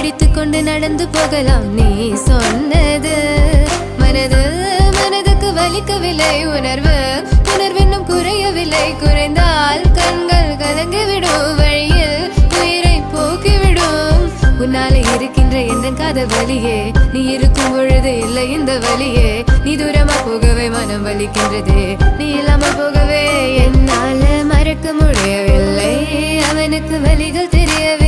பிடித்து கொண்டு நடந்து போகலாம் நீ சொன்னது மனதுக்கு வலிக்கவில்லை உணர்வு உணர்வென்னும் குறையவில்லை குறைந்தால் கண்கள் கலங்கிவிடும் வழியில் உயிரை போக்கிவிடும் உன்னாலே இருக்கின்ற எந்த காதல் வலியே நீ இருக்கும் பொழுது இல்லை இந்த வலியே நீ தூரமா போகவே மனம் வலிக்கின்றது நீ இல்லாமல் போகவே என்னால மறக்க முடியவில்லை அவனுக்கு வலிகள் தெரியவில்லை